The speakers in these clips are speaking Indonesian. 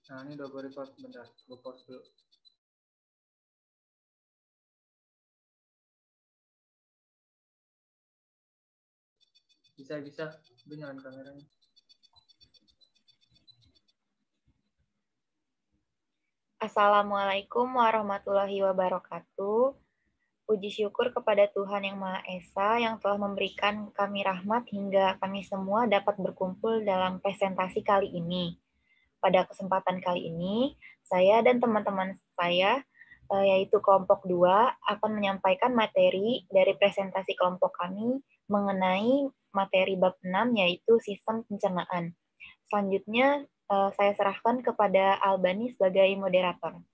Nah, ini udah gue record, bentar, gue pause dulu. Bisa, gue nyalain kameranya. Assalamualaikum warahmatullahi wabarakatuh. Puji syukur kepada Tuhan Yang Maha Esa yang telah memberikan kami rahmat hingga kami semua dapat berkumpul dalam presentasi kali ini. Pada kesempatan kali ini, saya dan teman-teman saya, yaitu kelompok 2, akan menyampaikan materi dari presentasi kelompok kami mengenai materi bab 6, yaitu sistem pencernaan. Selanjutnya, saya serahkan kepada Albani sebagai moderator.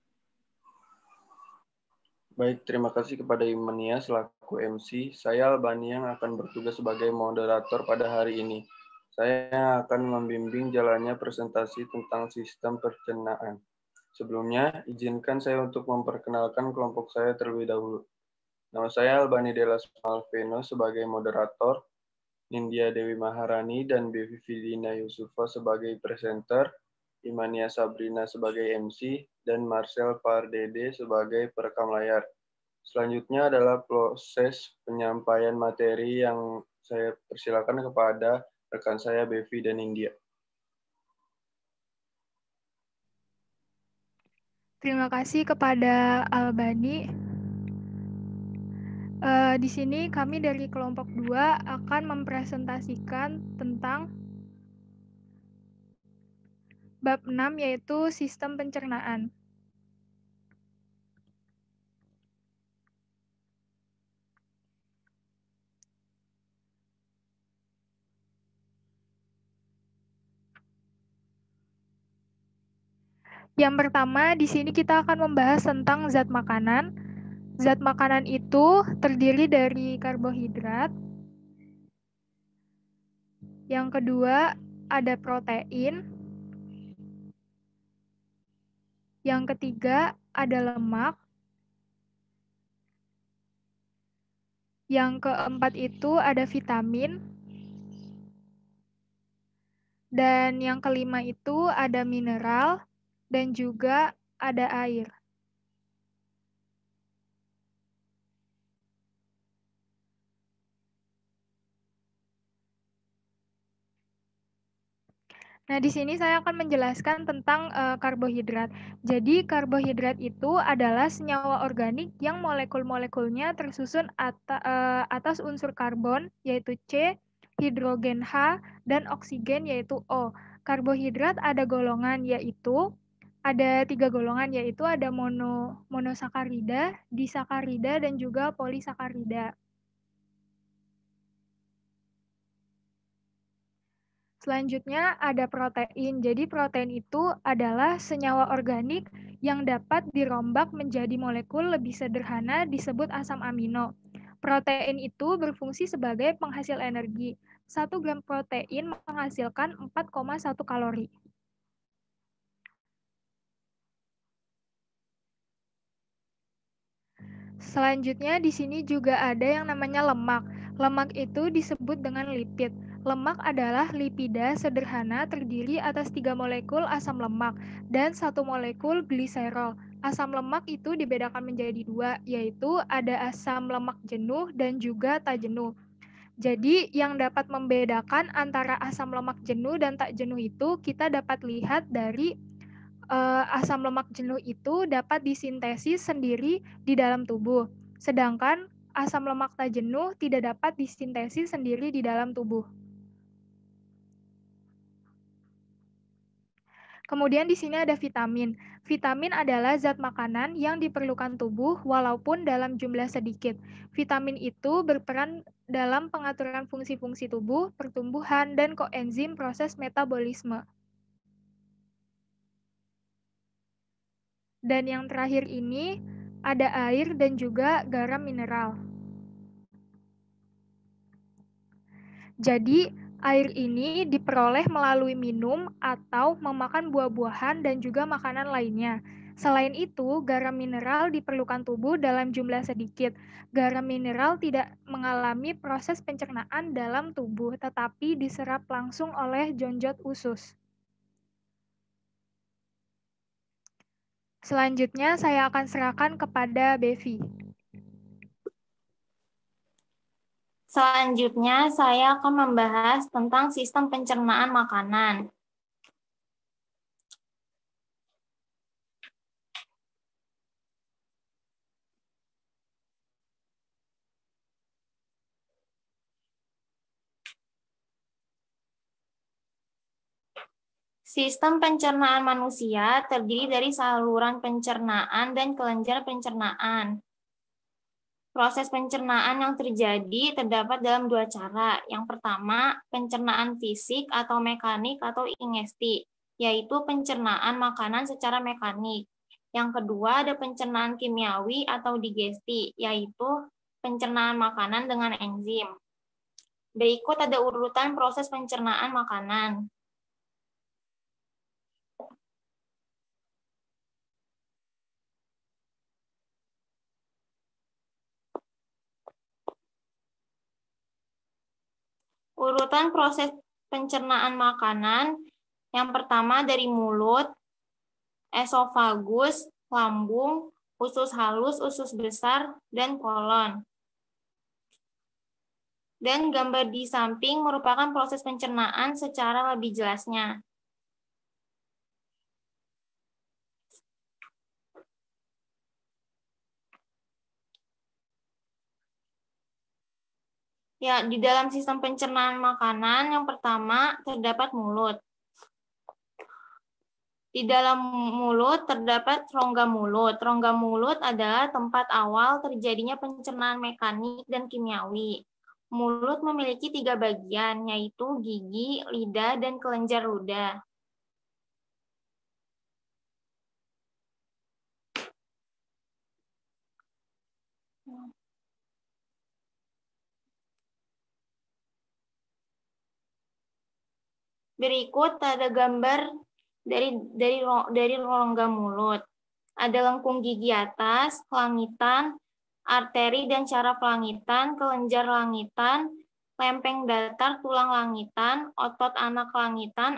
Baik, terima kasih kepada Imania selaku MC. Saya Albani yang akan bertugas sebagai moderator pada hari ini. Saya akan membimbing jalannya presentasi tentang sistem pencernaan. Sebelumnya, izinkan saya untuk memperkenalkan kelompok saya terlebih dahulu. Nama saya Albani Delas Malveno sebagai moderator, Nindya Dewi Maharani dan Bevi Vidina Yusufa sebagai presenter, Imania Sabrina sebagai MC, dan Marcel Pardede sebagai perekam layar. Selanjutnya adalah proses penyampaian materi yang saya persilakan kepada rekan saya Bevi dan India. Terima kasih kepada Albani. Di sini kami dari kelompok 2 akan mempresentasikan tentang bab 6 yaitu sistem pencernaan. Yang pertama, di sini kita akan membahas tentang zat makanan. Zat makanan itu terdiri dari karbohidrat. Yang kedua, ada protein. Yang ketiga, ada lemak. Yang keempat itu ada vitamin. Dan yang kelima itu ada mineral dan juga ada air. Nah, di sini saya akan menjelaskan tentang karbohidrat. Jadi, karbohidrat itu adalah senyawa organik yang molekul-molekulnya tersusun atas unsur karbon, yaitu C, hidrogen H, dan oksigen, yaitu O. Karbohidrat ada golongan, yaitu ada 3 golongan, yaitu ada monosakarida, disakarida, dan juga polisakarida. Selanjutnya ada protein. Jadi protein itu adalah senyawa organik yang dapat dirombak menjadi molekul lebih sederhana disebut asam amino. Protein itu berfungsi sebagai penghasil energi. 1 gram protein menghasilkan 4,1 kalori. Selanjutnya di sini juga ada yang namanya lemak. Lemak itu disebut dengan lipid. Lemak adalah lipida sederhana terdiri atas 3 molekul asam lemak dan 1 molekul gliserol. Asam lemak itu dibedakan menjadi 2, yaitu ada asam lemak jenuh dan juga tak jenuh. Jadi yang dapat membedakan antara asam lemak jenuh dan tak jenuh itu kita dapat lihat dari asam lemak jenuh itu dapat disintesis sendiri di dalam tubuh. Sedangkan asam lemak tak jenuh tidak dapat disintesis sendiri di dalam tubuh. Kemudian di sini ada vitamin. Vitamin adalah zat makanan yang diperlukan tubuh walaupun dalam jumlah sedikit. Vitamin itu berperan dalam pengaturan fungsi-fungsi tubuh, pertumbuhan, dan koenzim proses metabolisme. Dan yang terakhir ini ada air dan juga garam mineral. Jadi, air ini diperoleh melalui minum atau memakan buah-buahan dan juga makanan lainnya. Selain itu, garam mineral diperlukan tubuh dalam jumlah sedikit. Garam mineral tidak mengalami proses pencernaan dalam tubuh, tetapi diserap langsung oleh jonjot usus. Selanjutnya saya akan serahkan kepada Bevi. Selanjutnya, saya akan membahas tentang sistem pencernaan makanan. Sistem pencernaan manusia terdiri dari saluran pencernaan dan kelenjar pencernaan. Proses pencernaan yang terjadi terdapat dalam dua cara. Yang pertama, pencernaan fisik atau mekanik atau ingesti, yaitu pencernaan makanan secara mekanik. Yang kedua, ada pencernaan kimiawi atau digesti, yaitu pencernaan makanan dengan enzim. Berikut ada urutan proses pencernaan makanan. Urutan proses pencernaan makanan, yang pertama dari mulut, esofagus, lambung, usus halus, usus besar, dan kolon. Dan gambar di samping merupakan proses pencernaan secara lebih jelasnya. Ya, di dalam sistem pencernaan makanan yang pertama terdapat mulut. Di dalam mulut terdapat rongga mulut. Rongga mulut adalah tempat awal terjadinya pencernaan mekanik dan kimiawi. Mulut memiliki 3 bagian, yaitu gigi, lidah, dan kelenjar ludah. Berikut ada gambar dari rongga mulut. Ada lengkung gigi atas, langitan, arteri dan syaraf langitan, kelenjar langitan, lempeng datar, tulang langitan, otot anak langitan,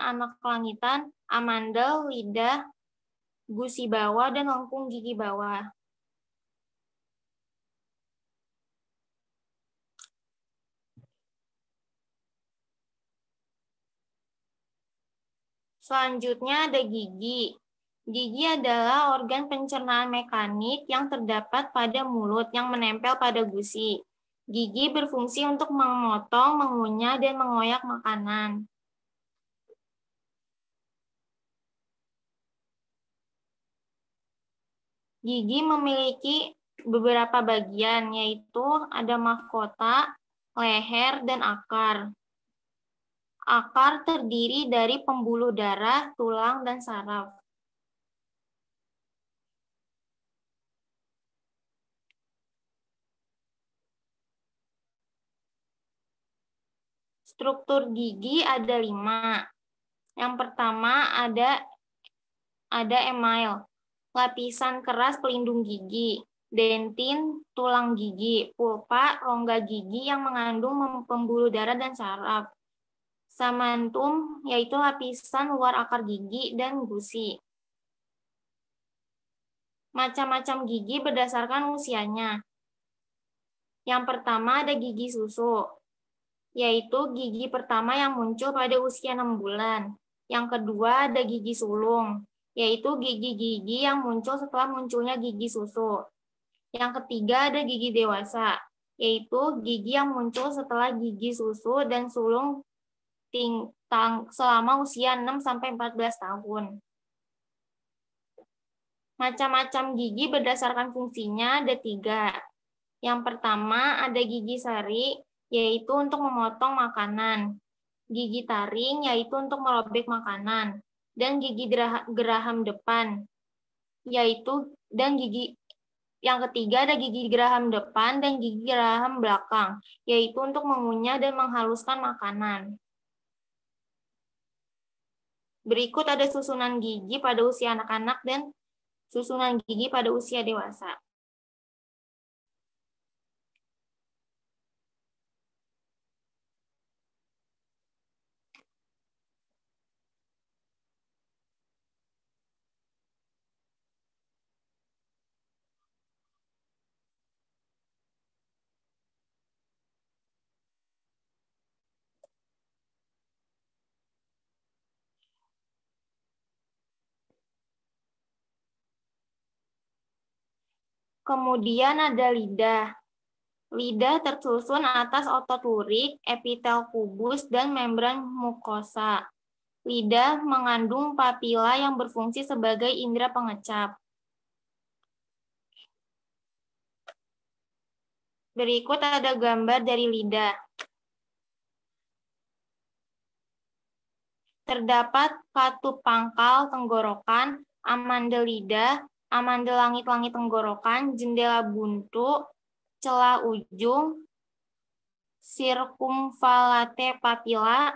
amandel, lidah, gusi bawah, dan lengkung gigi bawah. Selanjutnya ada gigi. Gigi adalah organ pencernaan mekanik yang terdapat pada mulut yang menempel pada gusi. Gigi berfungsi untuk memotong, mengunyah, dan mengoyak makanan. Gigi memiliki beberapa bagian, yaitu ada mahkota, leher, dan akar. Akar terdiri dari pembuluh darah, tulang, dan saraf. Struktur gigi ada 5. Yang pertama ada email, lapisan keras pelindung gigi, dentin, tulang gigi, pulpa, rongga gigi yang mengandung pembuluh darah dan saraf. Samantum, yaitu lapisan luar akar gigi, dan gusi. Macam-macam gigi berdasarkan usianya. Yang pertama ada gigi susu, yaitu gigi pertama yang muncul pada usia 6 bulan. Yang kedua ada gigi sulung, yaitu gigi-gigi yang muncul setelah munculnya gigi susu. Yang ketiga ada gigi dewasa, yaitu gigi yang muncul setelah gigi susu dan sulung selama usia 6-14 tahun. Macam-macam gigi berdasarkan fungsinya ada 3. Yang pertama ada gigi sari, yaitu untuk memotong makanan. Gigi taring, yaitu untuk merobek makanan. Dan gigi geraham depan, yang ketiga ada gigi geraham depan dan gigi geraham belakang, yaitu untuk mengunyah dan menghaluskan makanan. Berikut ada susunan gigi pada usia anak-anak dan susunan gigi pada usia dewasa. Kemudian ada lidah. Lidah tersusun atas otot lurik, epitel kubus, dan membran mukosa. Lidah mengandung papila yang berfungsi sebagai indera pengecap. Berikut ada gambar dari lidah. Terdapat katup pangkal tenggorokan, amandel lidah, amandel langit-langit tenggorokan, jendela buntu, celah ujung, sirkumvalate papila,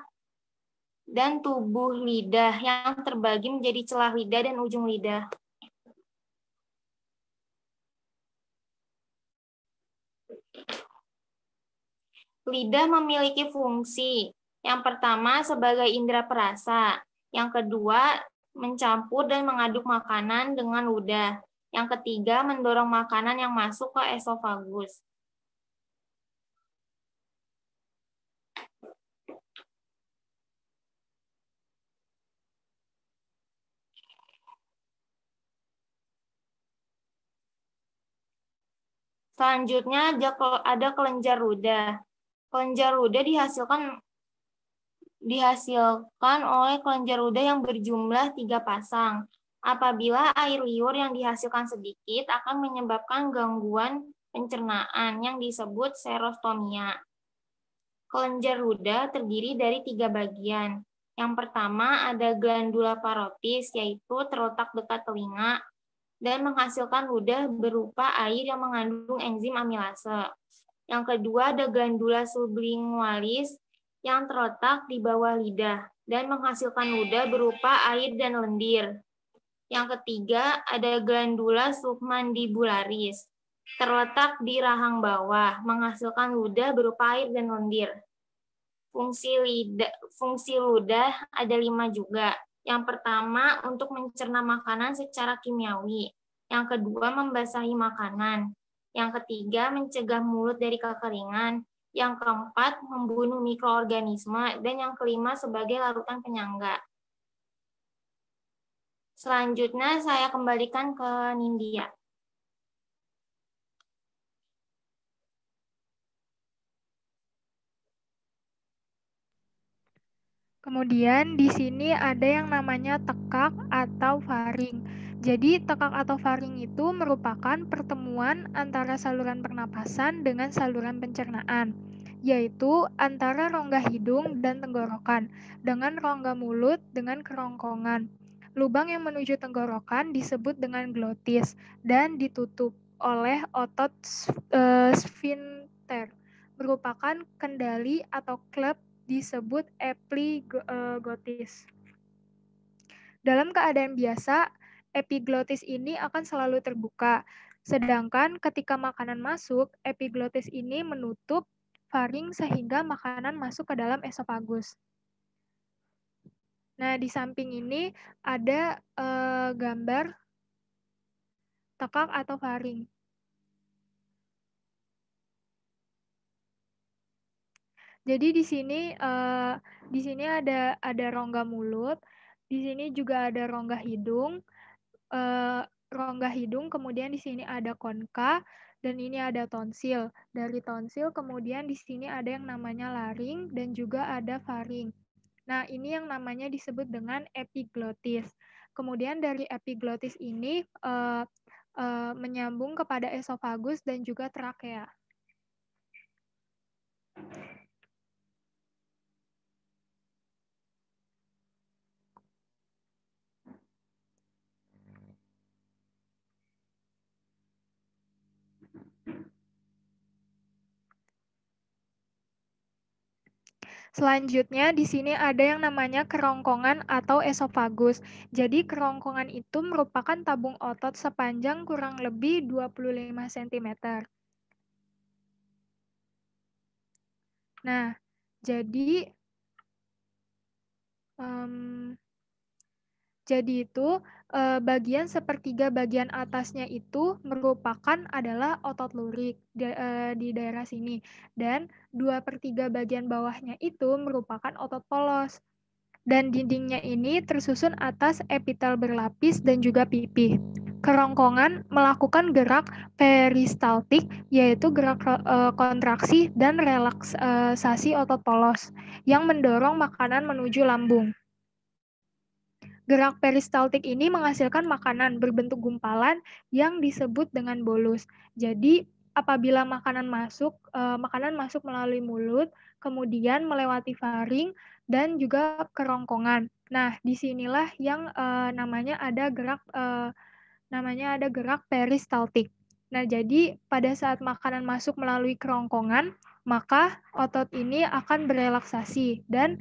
dan tubuh lidah yang terbagi menjadi celah lidah dan ujung lidah. Lidah memiliki fungsi. Yang pertama sebagai indera perasa. Yang kedua mencampur dan mengaduk makanan dengan ludah. Yang ketiga mendorong makanan yang masuk ke esofagus. Selanjutnya ada kelenjar ludah. Kelenjar ludah dihasilkan oleh kelenjar ludah yang berjumlah 3 pasang. Apabila air liur yang dihasilkan sedikit akan menyebabkan gangguan pencernaan yang disebut serostomia. Kelenjar ludah terdiri dari 3 bagian. Yang pertama ada glandula parotis, yaitu terletak dekat telinga dan menghasilkan ludah berupa air yang mengandung enzim amilase. Yang kedua ada glandula sublingualis yang terletak di bawah lidah dan menghasilkan ludah berupa air dan lendir. Yang ketiga ada glandula submandibularis, terletak di rahang bawah, menghasilkan ludah berupa air dan lendir. Fungsi ludah ada 5 juga. Yang pertama untuk mencerna makanan secara kimiawi. Yang kedua membasahi makanan. Yang ketiga mencegah mulut dari kekeringan. Yang keempat membunuh mikroorganisme. Dan yang kelima sebagai larutan penyangga. Selanjutnya saya kembalikan ke Nindya. Kemudian di sini ada yang namanya tekak atau faring. Jadi tekak atau faring itu merupakan pertemuan antara saluran pernapasan dengan saluran pencernaan, yaitu antara rongga hidung dan tenggorokan, dengan rongga mulut dengan kerongkongan. Lubang yang menuju tenggorokan disebut dengan glotis dan ditutup oleh otot sphincter, merupakan kendali atau klep disebut epiglotis. Dalam keadaan biasa, epiglotis ini akan selalu terbuka, sedangkan ketika makanan masuk, epiglotis ini menutup faring sehingga makanan masuk ke dalam esofagus. Nah, di samping ini ada gambar tekak atau faring. Jadi di sini ada rongga mulut, di sini juga ada rongga hidung, kemudian di sini ada konka, dan ini ada tonsil. Dari tonsil kemudian di sini ada yang namanya laring dan juga ada faring. Nah, ini yang namanya disebut dengan epiglotis. Kemudian dari epiglotis ini menyambung kepada esofagus dan juga trakea. Selanjutnya di sini ada yang namanya kerongkongan atau esofagus. Jadi kerongkongan itu merupakan tabung otot sepanjang kurang lebih 25 cm. Nah, jadi itu bagian sepertiga bagian atasnya itu merupakan adalah otot lurik di daerah sini, dan 2/3 bagian bawahnya itu merupakan otot polos, dan dindingnya ini tersusun atas epitel berlapis dan juga pipih. kerongkongan melakukan gerak peristaltik, yaitu gerak kontraksi dan relaksasi otot polos yang mendorong makanan menuju lambung. Gerak peristaltik ini menghasilkan makanan berbentuk gumpalan yang disebut dengan bolus. Jadi, apabila makanan masuk melalui mulut, kemudian melewati faring dan juga kerongkongan. Nah, disinilah yang namanya ada gerak peristaltik. Nah, jadi pada saat makanan masuk melalui kerongkongan, maka otot ini akan berelaksasi dan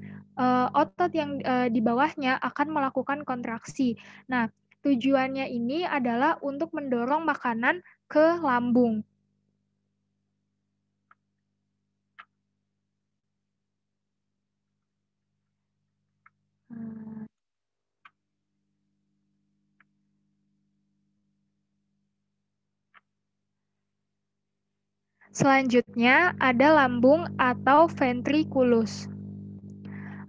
otot yang di bawahnya akan melakukan kontraksi. Nah, tujuannya ini adalah untuk mendorong makanan ke lambung. Selanjutnya ada lambung atau ventriculus.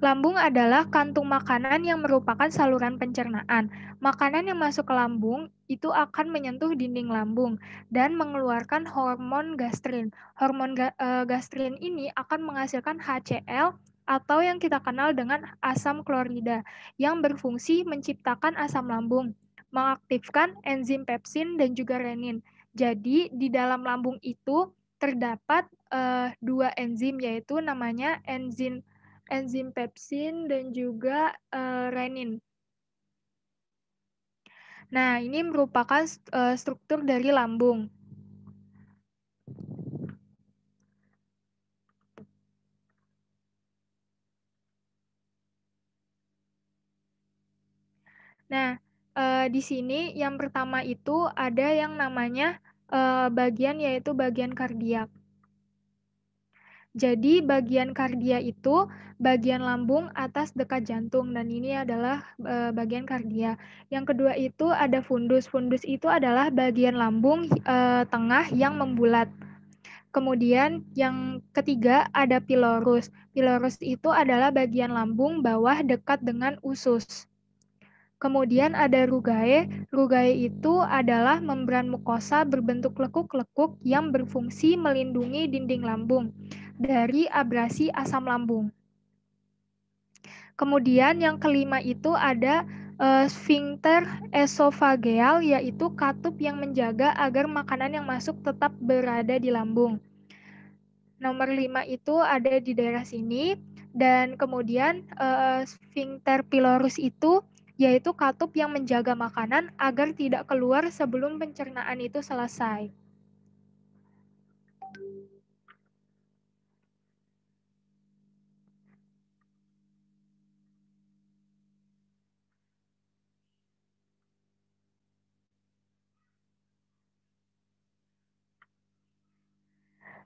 Lambung adalah kantung makanan yang merupakan saluran pencernaan. Makanan yang masuk ke lambung itu akan menyentuh dinding lambung dan mengeluarkan hormon gastrin. Hormon gastrin ini akan menghasilkan HCl atau yang kita kenal dengan asam klorida yang berfungsi menciptakan asam lambung, mengaktifkan enzim pepsin dan juga renin. Jadi di dalam lambung itu terdapat dua enzim, yaitu namanya enzim pepsin dan juga renin. Nah, ini merupakan struktur dari lambung. Nah, di sini yang pertama itu ada yang namanya bagian, yaitu bagian kardiak. Jadi bagian kardia itu bagian lambung atas dekat jantung, dan ini adalah bagian kardia. Yang kedua itu ada fundus. Fundus itu adalah bagian lambung tengah yang membulat. Kemudian yang ketiga ada pilorus. Pilorus itu adalah bagian lambung bawah dekat dengan usus. Kemudian ada rugae. Rugae itu adalah membran mukosa berbentuk lekuk-lekuk yang berfungsi melindungi dinding lambung dari abrasi asam lambung. Kemudian yang kelima itu ada sphincter esofageal, yaitu katup yang menjaga agar makanan yang masuk tetap berada di lambung. Nomor 5 itu ada di daerah sini, dan kemudian sphincter pylorus itu yaitu katup yang menjaga makanan agar tidak keluar sebelum pencernaan itu selesai.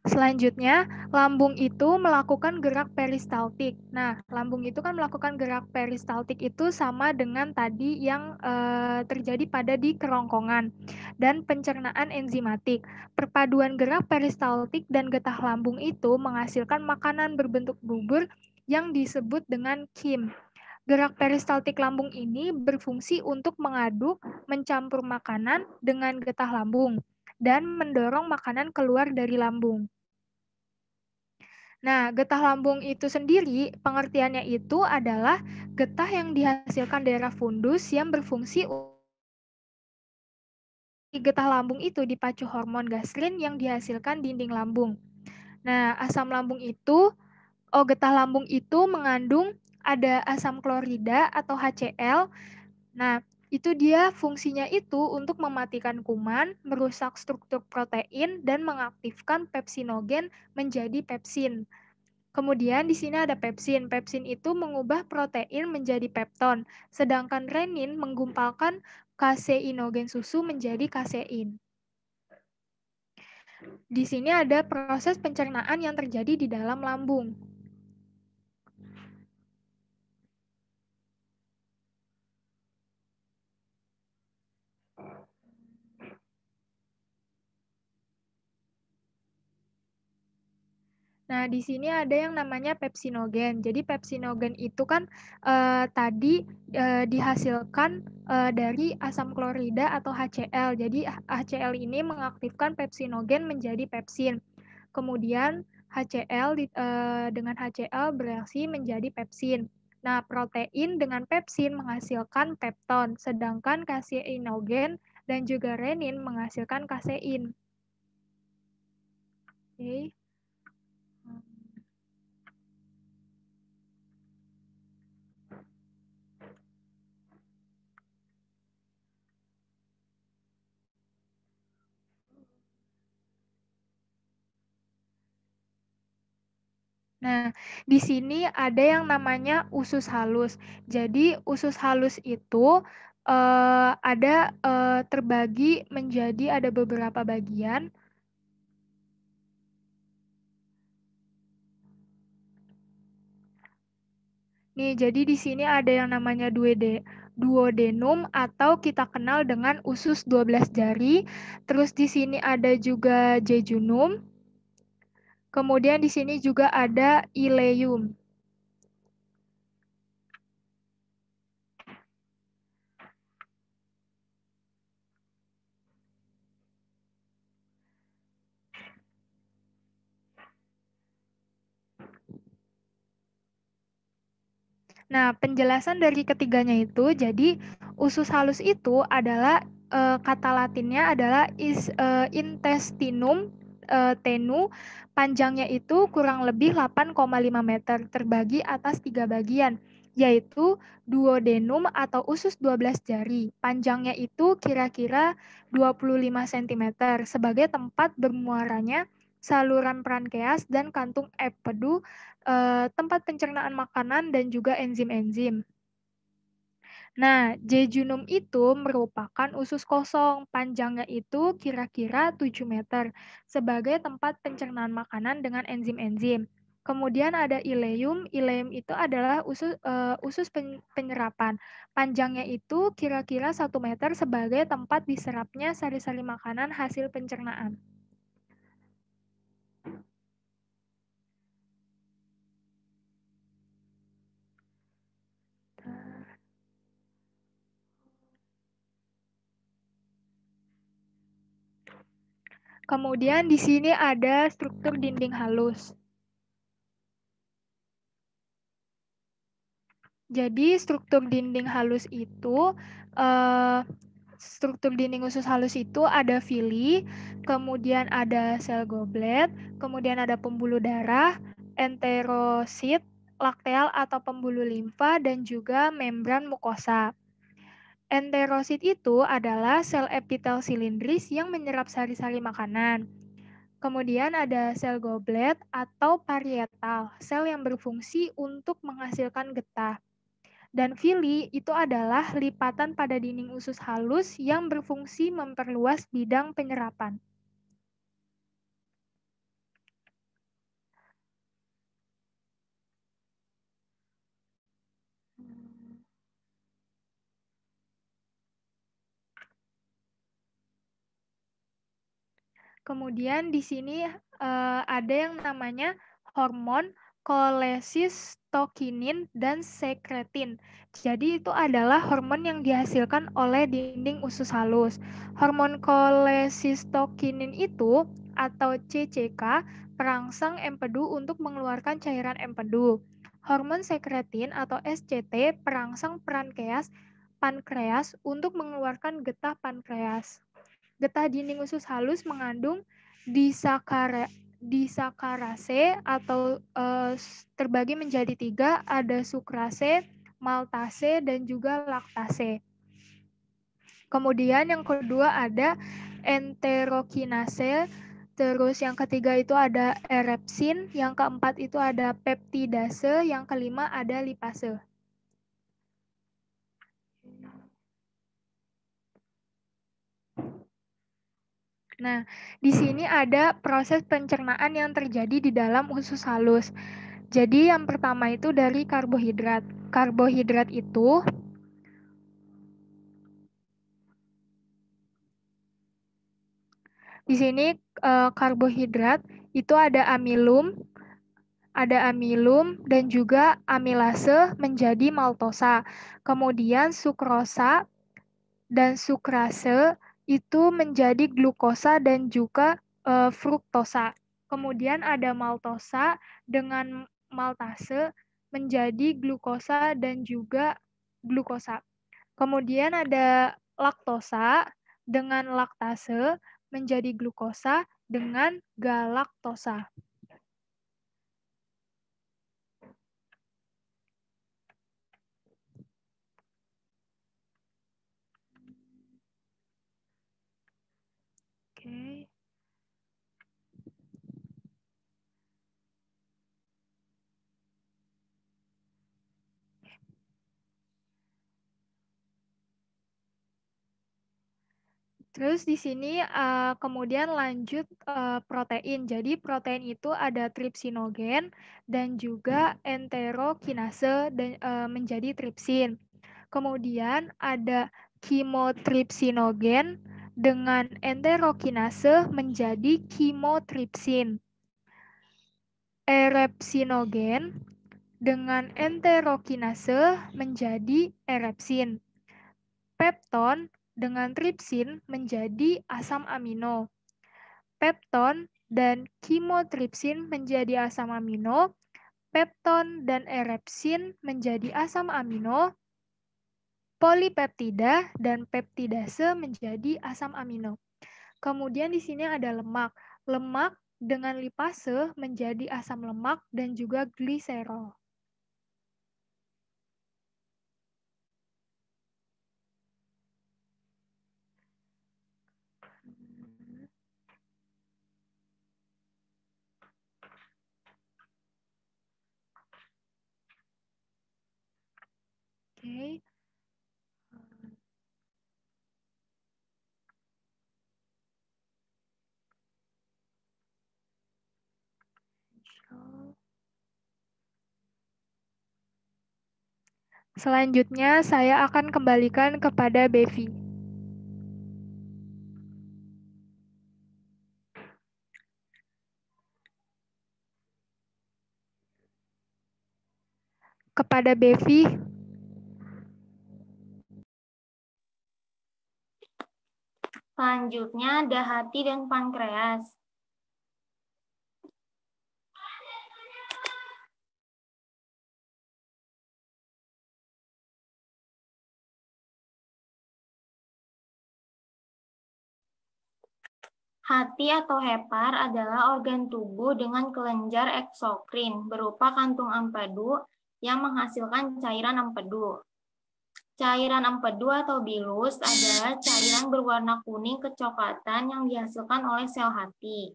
Selanjutnya, lambung itu melakukan gerak peristaltik. Nah, lambung itu kan melakukan gerak peristaltik itu sama dengan tadi yang terjadi pada di kerongkongan dan pencernaan enzimatik. Perpaduan gerak peristaltik dan getah lambung itu menghasilkan makanan berbentuk bubur yang disebut dengan kim. Gerak peristaltik lambung ini berfungsi untuk mengaduk, mencampur makanan dengan getah lambung dan mendorong makanan keluar dari lambung. Nah, getah lambung itu sendiri, pengertiannya itu adalah getah yang dihasilkan daerah fundus yang berfungsi getah lambung itu dipacu hormon gastrin yang dihasilkan dinding lambung. Nah, getah lambung itu mengandung ada asam klorida atau HCl. Nah, itu dia fungsinya itu untuk mematikan kuman, merusak struktur protein, dan mengaktifkan pepsinogen menjadi pepsin. Kemudian di sini ada pepsin. Pepsin itu mengubah protein menjadi pepton, sedangkan renin menggumpalkan kaseinogen susu menjadi kasein. Di sini ada proses pencernaan yang terjadi di dalam lambung. Nah, di sini ada yang namanya pepsinogen. Jadi pepsinogen itu kan tadi dihasilkan dari asam klorida atau HCl. Jadi HCl ini mengaktifkan pepsinogen menjadi pepsin. Kemudian HCl dengan HCl bereaksi menjadi pepsin. Nah, protein dengan pepsin menghasilkan pepton, sedangkan kaseinogen dan juga renin menghasilkan kasein. Oke. Nah, di sini ada yang namanya usus halus. Jadi, usus halus itu ada terbagi menjadi ada beberapa bagian. Nih, jadi di sini ada yang namanya duodenum atau kita kenal dengan usus 12 jari. Terus di sini ada juga jejunum. Kemudian di sini juga ada ileum. Nah, penjelasan dari ketiganya itu, jadi usus halus itu adalah kata latinnya adalah intestinum tenu, panjangnya itu kurang lebih 8,5 meter, terbagi atas 3 bagian, yaitu duodenum atau usus 12 jari. Panjangnya itu kira-kira 25 cm sebagai tempat bermuaranya saluran pankreas dan kantung empedu, tempat pencernaan makanan dan juga enzim-enzim. Nah, jejunum itu merupakan usus kosong, panjangnya itu kira-kira 7 meter, sebagai tempat pencernaan makanan dengan enzim-enzim. Kemudian ada ileum itu adalah usus penyerapan. Panjangnya itu kira-kira 1 meter sebagai tempat diserapnya sari-sari makanan hasil pencernaan. Kemudian di sini ada struktur dinding halus. Jadi struktur dinding halus itu, struktur dinding usus halus itu ada villi, kemudian ada sel goblet, kemudian ada pembuluh darah, enterosit, lakteal atau pembuluh limfa, dan juga membran mukosa. Enterosit itu adalah sel epitel silindris yang menyerap sari-sari makanan. Kemudian ada sel goblet atau parietal, sel yang berfungsi untuk menghasilkan getah. Dan villi itu adalah lipatan pada dinding usus halus yang berfungsi memperluas bidang penyerapan. Kemudian di sini ada yang namanya hormon kolesistokinin dan sekretin. Jadi itu adalah hormon yang dihasilkan oleh dinding usus halus. Hormon kolesistokinin itu atau CCK perangsang empedu untuk mengeluarkan cairan empedu. Hormon sekretin atau SCT perangsang pankreas untuk mengeluarkan getah pankreas. Getah dinding usus halus mengandung disakarase atau terbagi menjadi 3, ada sukrase, maltase, dan juga laktase. Kemudian yang kedua ada enterokinase, terus yang ketiga itu ada erepsin, yang keempat itu ada peptidase, yang kelima ada lipase. Nah, di sini ada proses pencernaan yang terjadi di dalam usus halus. Jadi yang pertama itu dari karbohidrat. Karbohidrat itu di sini karbohidrat itu ada amilum, ada amilum, dan juga amilase menjadi maltosa. Kemudian sukrosa dan sukrase itu menjadi glukosa dan juga fruktosa. Kemudian ada maltosa dengan maltase menjadi glukosa dan juga glukosa. Kemudian ada laktosa dengan laktase menjadi glukosa dengan galaktosa. Oke. Terus di sini kemudian lanjut protein. Jadi protein itu ada tripsinogen dan juga enterokinase dan menjadi tripsin. Kemudian ada kimotripsinogen dengan enterokinase menjadi kimotripsin. Erepsinogen dengan enterokinase menjadi erepsin. Pepton dengan tripsin menjadi asam amino. Pepton dan kimotripsin menjadi asam amino. Pepton dan erepsin menjadi asam amino. Polipeptida dan peptidase menjadi asam amino. Kemudian di sini ada lemak. Lemak dengan lipase menjadi asam lemak dan juga gliserol. Oke. Selanjutnya saya akan kembalikan kepada Bevi. Kepada Bevi. Selanjutnya ada hati dan pankreas. Hati atau hepar adalah organ tubuh dengan kelenjar eksokrin berupa kantung empedu yang menghasilkan cairan empedu. Cairan empedu atau bilus adalah cairan berwarna kuning kecoklatan yang dihasilkan oleh sel hati.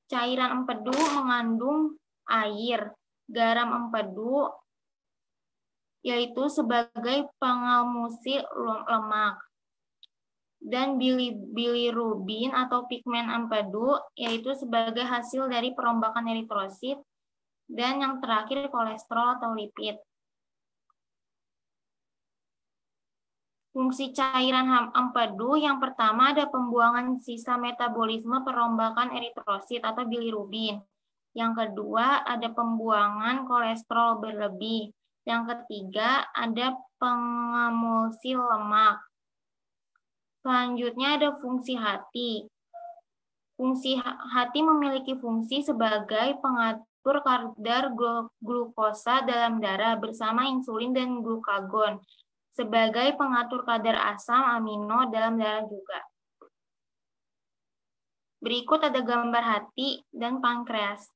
Cairan empedu mengandung air, garam empedu, yaitu sebagai pengalmusi lemak, dan bilirubin atau pigmen empedu, yaitu sebagai hasil dari perombakan eritrosit, dan yang terakhir kolesterol atau lipid. Fungsi cairan empedu yang pertama ada pembuangan sisa metabolisme perombakan eritrosit atau bilirubin. Yang kedua ada pembuangan kolesterol berlebih. Yang ketiga ada pengemulsi lemak. Selanjutnya ada fungsi hati. Fungsi hati memiliki fungsi sebagai pengatur kadar glukosa dalam darah bersama insulin dan glukagon, sebagai pengatur kadar asam amino dalam darah juga. Berikut ada gambar hati dan pankreas.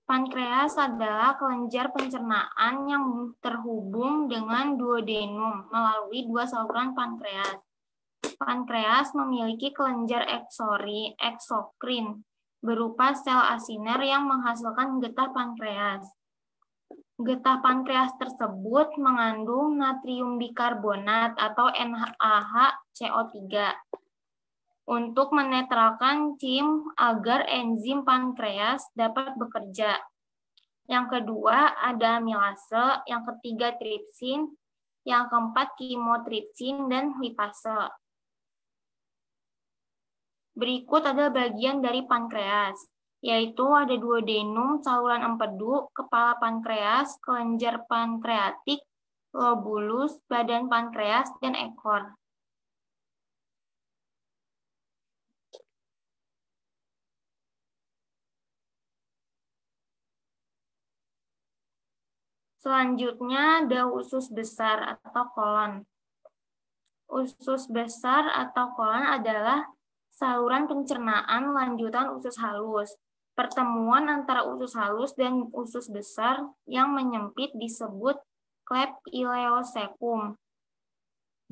Pankreas adalah kelenjar pencernaan yang terhubung dengan duodenum melalui dua saluran pankreas. Pankreas memiliki kelenjar eksokrin berupa sel asiner yang menghasilkan getah pankreas. Getah pankreas tersebut mengandung natrium bikarbonat atau NaHCO3 untuk menetralkan cim agar enzim pankreas dapat bekerja. Yang kedua ada amilase, yang ketiga tripsin, yang keempat kimotripsin dan lipase. Berikut ada bagian dari pankreas, yaitu ada duodenum, saluran empedu, kepala pankreas, kelenjar pankreatik, lobulus, badan pankreas, dan ekor. Selanjutnya ada usus besar atau kolon. Usus besar atau kolon adalah saluran pencernaan lanjutan usus halus. Pertemuan antara usus halus dan usus besar yang menyempit disebut klep ileocekum.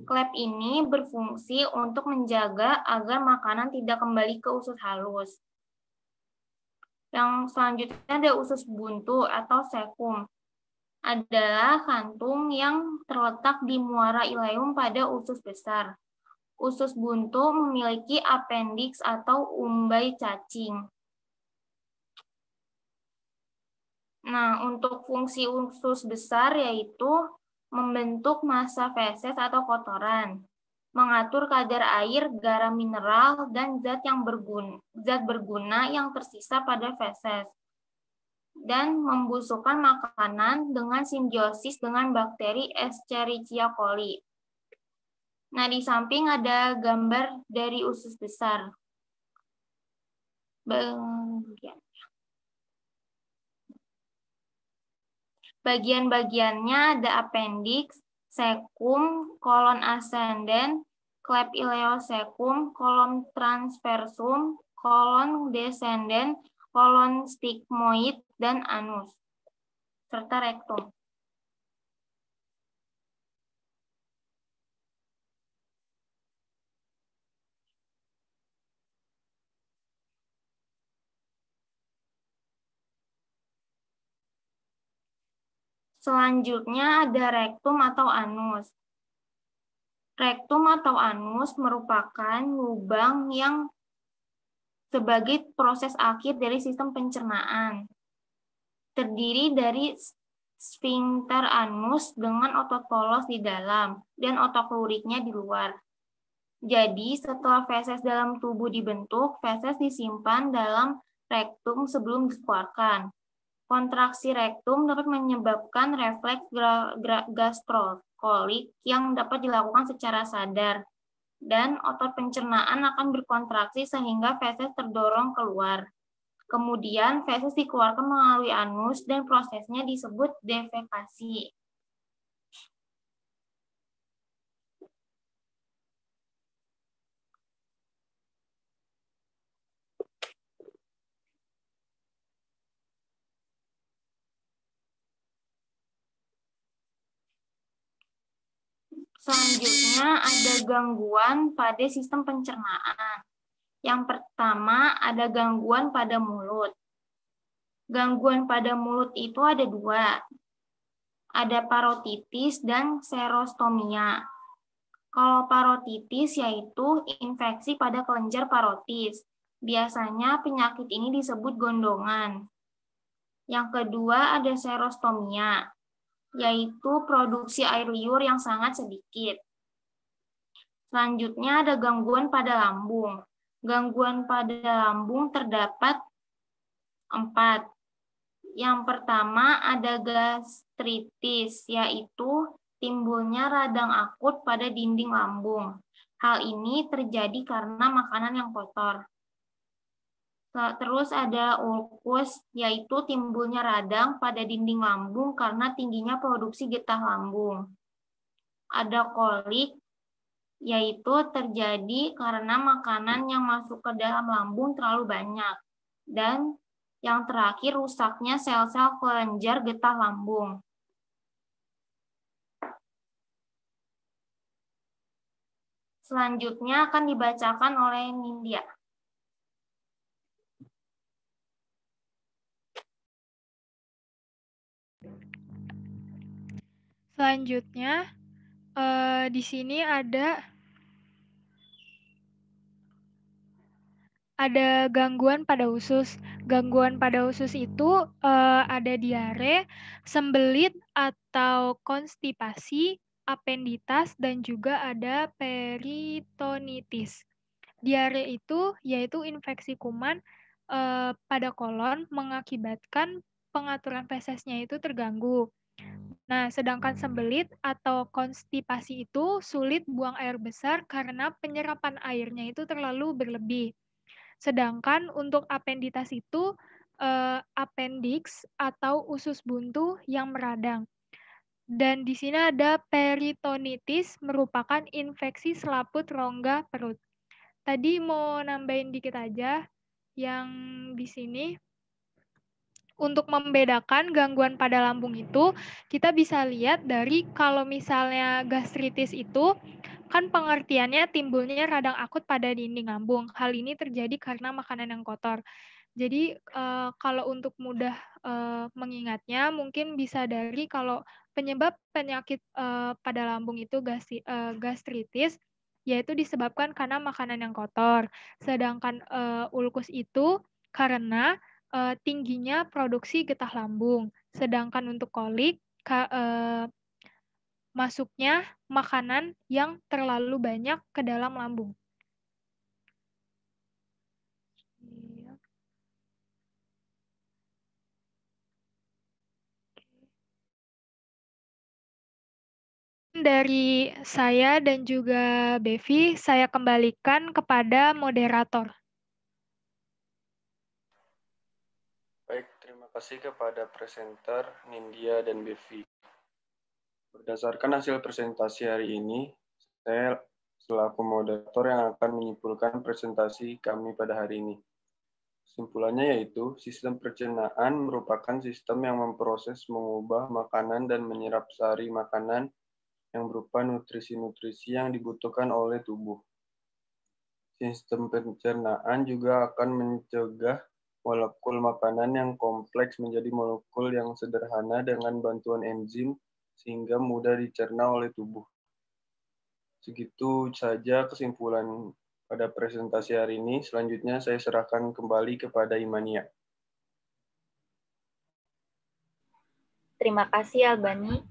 Klep ini berfungsi untuk menjaga agar makanan tidak kembali ke usus halus. Yang selanjutnya ada usus buntu atau cekum. Adalah kantung yang terletak di muara ileum pada usus besar. Usus buntu memiliki appendix atau umbai cacing. Nah, untuk fungsi usus besar yaitu membentuk massa feses atau kotoran, mengatur kadar air, garam mineral, dan zat berguna yang tersisa pada feses, dan membusukkan makanan dengan simbiosis dengan bakteri Escherichia coli. Nah, di samping ada gambar dari usus besar. Bagian-bagiannya ada appendix, cecum, kolon ascendens, klep ileocekum, kolon transversum, kolon descendens, kolon stigmoid, dan anus, serta rektum. Selanjutnya ada rektum atau anus. Rektum atau anus merupakan lubang yang sebagai proses akhir dari sistem pencernaan. Terdiri dari sfinkter anus dengan otot polos di dalam dan otot luriknya di luar. Jadi, setelah feses dalam tubuh dibentuk, feses disimpan dalam rektum sebelum dikeluarkan. Kontraksi rektum dapat menyebabkan refleks gastrokolik yang dapat dilakukan secara sadar, dan otot pencernaan akan berkontraksi sehingga feses terdorong keluar. Kemudian feses dikeluarkan melalui anus dan prosesnya disebut defekasi. Selanjutnya ada gangguan pada sistem pencernaan. Yang pertama ada gangguan pada mulut. Gangguan pada mulut itu ada dua. Ada parotitis dan serostomia. Kalau parotitis yaitu infeksi pada kelenjar parotis. Biasanya penyakit ini disebut gondongan. Yang kedua ada serostomia, yaitu produksi air liur yang sangat sedikit. Selanjutnya ada gangguan pada lambung. Gangguan pada lambung terdapat 4. Yang pertama ada gastritis, yaitu timbulnya radang akut pada dinding lambung. Hal ini terjadi karena makanan yang kotor. Terus ada ulkus, yaitu timbulnya radang pada dinding lambung karena tingginya produksi getah lambung. Ada kolik, yaitu terjadi karena makanan yang masuk ke dalam lambung terlalu banyak. Dan yang terakhir, rusaknya sel-sel kelenjar getah lambung. Selanjutnya akan dibacakan oleh Nindya. Selanjutnya, di sini ada gangguan pada usus. Gangguan pada usus itu ada diare, sembelit atau konstipasi, apenditas, dan juga ada peritonitis. Diare itu yaitu infeksi kuman pada kolon mengakibatkan pengaturan fesesnya itu terganggu. Nah, sedangkan sembelit atau konstipasi itu sulit buang air besar karena penyerapan airnya itu terlalu berlebih. Sedangkan untuk apenditas itu appendix atau usus buntu yang meradang. Dan di sini ada peritonitis merupakan infeksi selaput rongga perut. Tadi mau nambahin dikit aja yang di sini. Untuk membedakan gangguan pada lambung itu, kita bisa lihat dari kalau misalnya gastritis itu, kan pengertiannya timbulnya radang akut pada dinding lambung. Hal ini terjadi karena makanan yang kotor. Jadi kalau untuk mudah mengingatnya, mungkin bisa dari kalau penyebab penyakit pada lambung itu gastritis, yaitu disebabkan karena makanan yang kotor. Sedangkan ulkus itu karena tingginya produksi getah lambung. Sedangkan untuk kolik, masuknya makanan yang terlalu banyak ke dalam lambung. Dari saya dan juga Bevi, saya kembalikan kepada moderator. Baik, terima kasih kepada presenter Nindya dan Bevi. Berdasarkan hasil presentasi hari ini, saya selaku moderator yang akan menyimpulkan presentasi kami pada hari ini. Kesimpulannya yaitu, sistem pencernaan merupakan sistem yang memproses, mengubah makanan dan menyerap sari makanan yang berupa nutrisi-nutrisi yang dibutuhkan oleh tubuh. Sistem pencernaan juga akan mencegah molekul makanan yang kompleks menjadi molekul yang sederhana dengan bantuan enzim sehingga mudah dicerna oleh tubuh. Segitu saja kesimpulan pada presentasi hari ini. Selanjutnya saya serahkan kembali kepada Imania. Terima kasih Albani.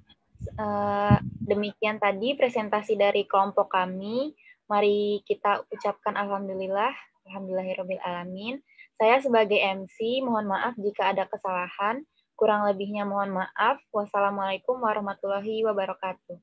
Demikian tadi presentasi dari kelompok kami. Mari kita ucapkan alhamdulillah, alhamdulillahirabbil alamin. Saya sebagai MC mohon maaf jika ada kesalahan. Kurang lebihnya mohon maaf. Wassalamualaikum warahmatullahi wabarakatuh.